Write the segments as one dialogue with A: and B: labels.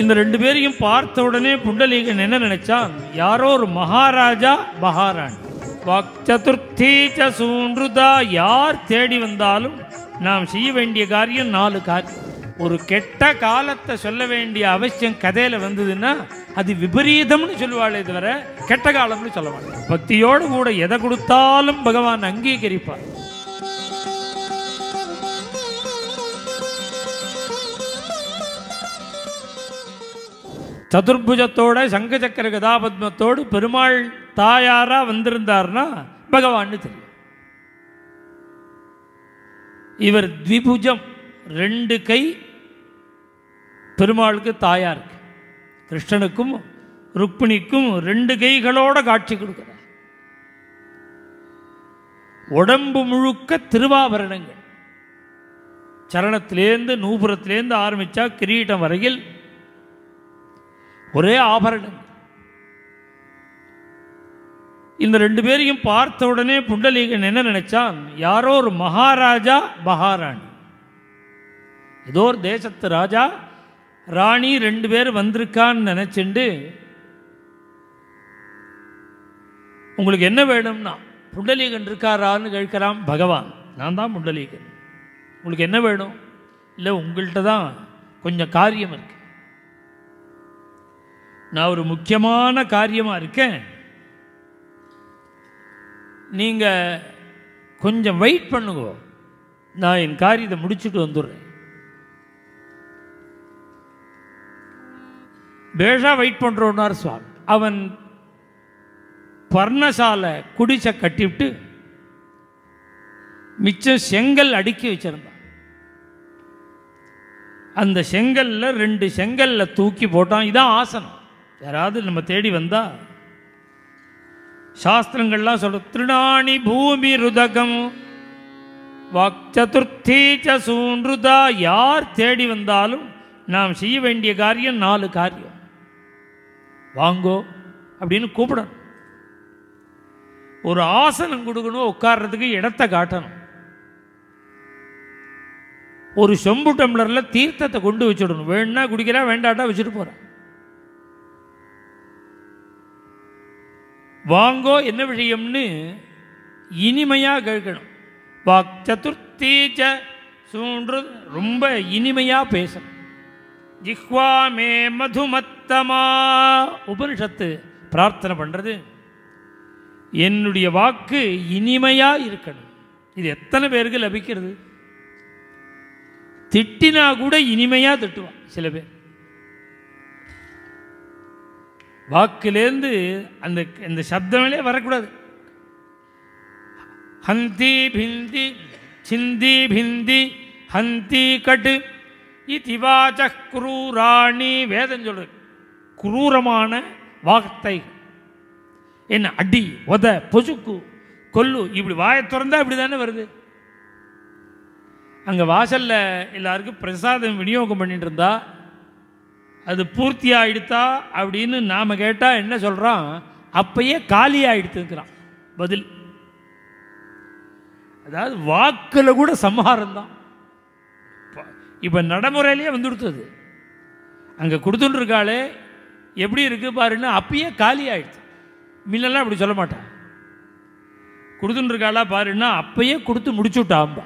A: இந்த ரெண்டு பேரையும் பார்த்த உடனே புண்டலீகன் என்ன நினைச்சான், யாரோ ஒரு மகாராஜா மகாராணி. வாக்சதுர்த்தி ச சூன்றுதா, யார் தேடி வந்தாலும் நாம் செய்ய வேண்டிய காரியம் 4 காரியம். ஒரு கெட்ட காலத்தை சொல்ல வேண்டிய அவசியம் கதையில வந்ததுன்னா அது விபரீதம்னு சொல்லுவாளே தவிர கெட்ட காலம்னு சொல்ல மாட்டேன். பக்தியோடு கூட எதை கொடுத்தாலும் பகவான் அங்கீகரிப்பார். சதுர்புஜத்தோட சங்க சக்கர கதாபத்மத்தோடு பெருமாள் தாயாரா வந்திருந்தார்னா பகவான்னு தெரியும். இவர் த்விபுஜம், 2 கை பெருமாளுக்கு தாயாருக்கு, கிருஷ்ணனுக்கும் ருக்மிணிக்கும் 2 கைகளோட காட்சி கொடுக்கிறார். உடம்பு முழுக்க திருவாபரணங்கள், சரணத்திலேருந்து நூபுரத்திலேருந்து ஆரம்பிச்சா கிரீட்டம் வரையில் ஒரே ஆபரணங்கள். இந்த 2 பேரையும் பார்த்த உடனே புண்டலீகன் என்ன நினைச்சான், யாரோ ஒரு மகாராஜா மகாராணி, ஏதோ ஒரு தேசத்து ராஜா ராணி 2 பேர் வந்திருக்கான்னு நினைச்சுண்டு, உங்களுக்கு என்ன வேணும்னா, புண்டலீகன் இருக்காரான்னு கேட்கிறான் பகவான். நான் தான் புண்டலீகன், உங்களுக்கு என்ன வேணும்? இல்லை, உங்கள்கிட்ட தான் கொஞ்சம் காரியம் இருக்கு, நான் ஒரு முக்கியமான காரியமாக இருக்கேன், நீங்கள் கொஞ்சம் வெயிட் பண்ணுங்க, நான் என் காரியத்தை முடிச்சுட்டு வந்துடுறேன். பேஷா வெயிட் பண்ணுறோன்னார் சுவாமி. அவன் பர்ணசாலை குடிசை கட்டிவிட்டு மிச்சம் செங்கல் அடுக்கி வச்சிருந்தான். அந்த செங்கல்ல 2 செங்கல்ல தூக்கி போட்டான். இதான் ஆசனம். யாராவது நம்ம தேடி வந்தா சாஸ்திரங்கள்லாம் சொல்ற, திருநாணி பூமி ருதகம் வாக்சதுர்த்தி ச சூன்றுதா, யார் தேடி வந்தாலும் நாம் செய்ய வேண்டிய காரியம் 4 காரியம். வாங்கோ அப்படின்னு கூப்பிடணும், ஒரு ஆசனம் கொடுக்கணும், உட்கார்றதுக்கு இடத்தை காட்டணும், ஒரு சொம்பு டம்ளரில் தீர்த்தத்தை கொண்டு வச்சுடணும், வேணுன்னா குடிக்கிறா வேண்டாட்டா வச்சுட்டு போகிறேன். வாங்கோ என்ன விஷயம்னு இனிமையாக கேட்கணும். வாக்சதுர்த்தி ச சூன்று, ரொம்ப இனிமையாக பேசணும். ஜிஹ்வா மே மதுமத்தமா, உபனிஷத்து பிரார்த்தனை பண்ணுறது, என்னுடைய வாக்கு இனிமையாக இருக்கணும். இது எத்தனை பேருக்கு லபிக்கிறது? திட்டினா கூட இனிமையாக திட்டுவான் சில பேர். வாக்கிலேருந்து அந்த சப்தமே வரக்கூடாது. ஹந்தி பிந்தி சிந்தி பிந்தி ஹந்தி கட்டு இதிவாச்ச குரூராணி, வேதம் சொல்றது குரூரமான வார்த்தை. என்ன அடி உத பொசுக்கு கொல்லு, இப்படி வாயை திறந்தா இப்படி தானே வருது. அங்கே வாசலில் எல்லாருக்கும் பிரசாதம் விநியோகம் பண்ணிட்டு இருந்தா அது பூர்த்தி ஆகிடுத்தா அப்படின்னு நாம் கேட்டால் என்ன சொல்கிறான், அப்பயே காலி ஆகிடுத்துக்கிறான் பதில். அதாவது வாக்கில் கூட சம்ஹாரம் தான். இப்போ நடைமுறையிலேயே வந்துடுத்தது. அங்கே கொடுத்துட்டுருக்காளே எப்படி இருக்குது பாருன்னா, அப்பயே காலி ஆகிடுச்சு. முன்னெல்லாம் அப்படி சொல்ல மாட்டான். கொடுத்துட்டுருக்காளா பாருன்னா அப்பயே கொடுத்து முடிச்சுட்டாம்பா.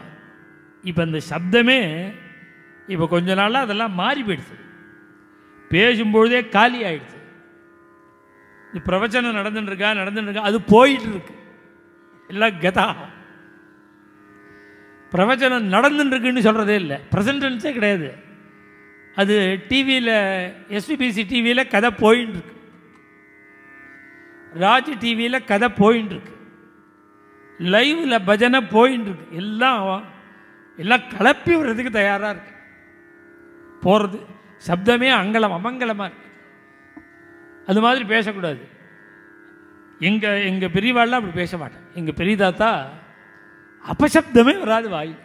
A: இப்போ அந்த சப்தமே இப்போ கொஞ்ச நாளாக அதெல்லாம் மாறி போயிடுச்சு. பேசும்பொழுதே காலி ஆகிடுச்சு. இந்த பிரவச்சனம் நடந்துட்டுருக்கா அது போயிட்டு இருக்கு. எல்லாம் கதா பிரவச்சனம் நடந்துட்டுருக்குன்னு சொல்கிறதே இல்லை, ப்ரெசன்டென்ஸே கிடையாது. அது டிவியில் எஸ்பிபிசி டிவியில் கதை போயின்னு இருக்கு, ராஜ் டிவியில் கதை போயின்னு இருக்கு, லைவில் பஜனை போயின்னு இருக்கு. எல்லாம் கலப்பி விடுறதுக்கு தயாராக இருக்கு. போகிறது சப்தமே அமங்கலமாக இருக்கு. அது மாதிரி பேசக்கூடாது. எங்கள் பெரியவாள்லாம் அப்படி பேச மாட்டேன். எங்கள் பெரிய தாத்தா அபசப்தமே வராது, வாயில்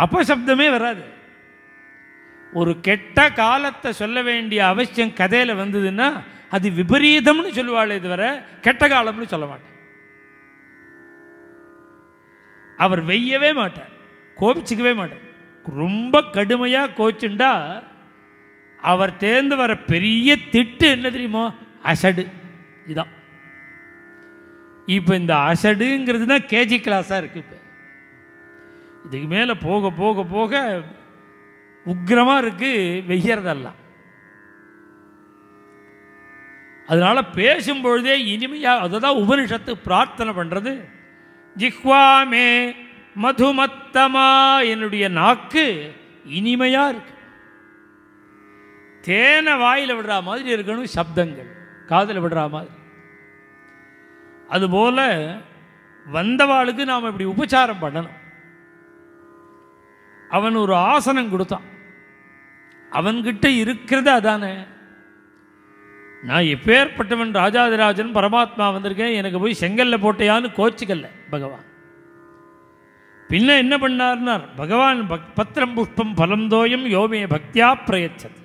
A: அபசப்தமே வராது. ஒரு கெட்ட காலத்தை சொல்ல வேண்டிய அவசியம் கதையில் வந்ததுன்னா அது விபரீதம்னு சொல்லுவாளே தவிர கெட்ட காலம்னு சொல்ல மாட்டேன். அவர் வெய்யவே மாட்டார், கோபிச்சுக்கவே மாட்டார். ரொம்ப கடுமையாக கோச்சுண்டா அவர் தேர்ந்து வர பெரிய திட்டு என்ன தெரியுமோ? அசடு. இதுதான் இப்போ இந்த அசடுங்கிறது தான் கேஜி கிளாஸாக இருக்குது. இப்போ இதுக்கு மேலே போக போக போக உக்கிரமாக இருக்குது வெய்யறதெல்லாம். அதனால் பேசும்பொழுதே இனிமையாக, அதுதான் உபனிஷத்து பிரார்த்தனை பண்ணுறது. ஜிஹ்வாமே மதுமத்தமா, என்னுடைய நாக்கு இனிமையாக இருக்கு, தேனை வாயில் விடுற மாதிரி இருக்கணும், சப்தங்கள் காதில் விடுற மாதிரி. அதுபோல் வந்தவாளுக்கு நாம் இப்படி உபச்சாரம் பண்ணணும். அவன் ஒரு ஆசனம் கொடுத்தான், அவன்கிட்ட இருக்கிறது அதானே. நான் எப்பேற்பட்டவன், ராஜாதிராஜன் பரமாத்மா வந்திருக்கேன், எனக்கு போய் செங்கல்ல போட்டையான்னு கோச்சிக்கல்ல பகவான். பின்ன என்ன பண்ணார்னார் பகவான், பத்திரம் புஷ்பம் பலம் தோயம் யோமே பக்தியா பிரயச்சது.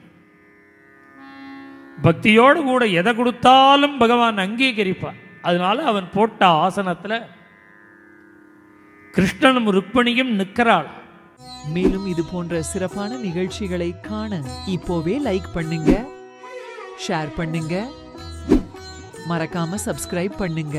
A: பக்தியோடு கூட எதை கொடுத்தாலும் பகவான் அங்கீகரிப்பான். அதனால அவன் போட்ட ஆசனத்தில் கிருஷ்ணனும் ருக்மணியும் நிற்கிறாள்.
B: மேலும் இது போன்ற சிறப்பான நிகழ்ச்சிகளை காண இப்போவே லைக் பண்ணுங்க, ஷேர் பண்ணுங்க, மறக்காம சப்ஸ்கிரைப் பண்ணுங்க.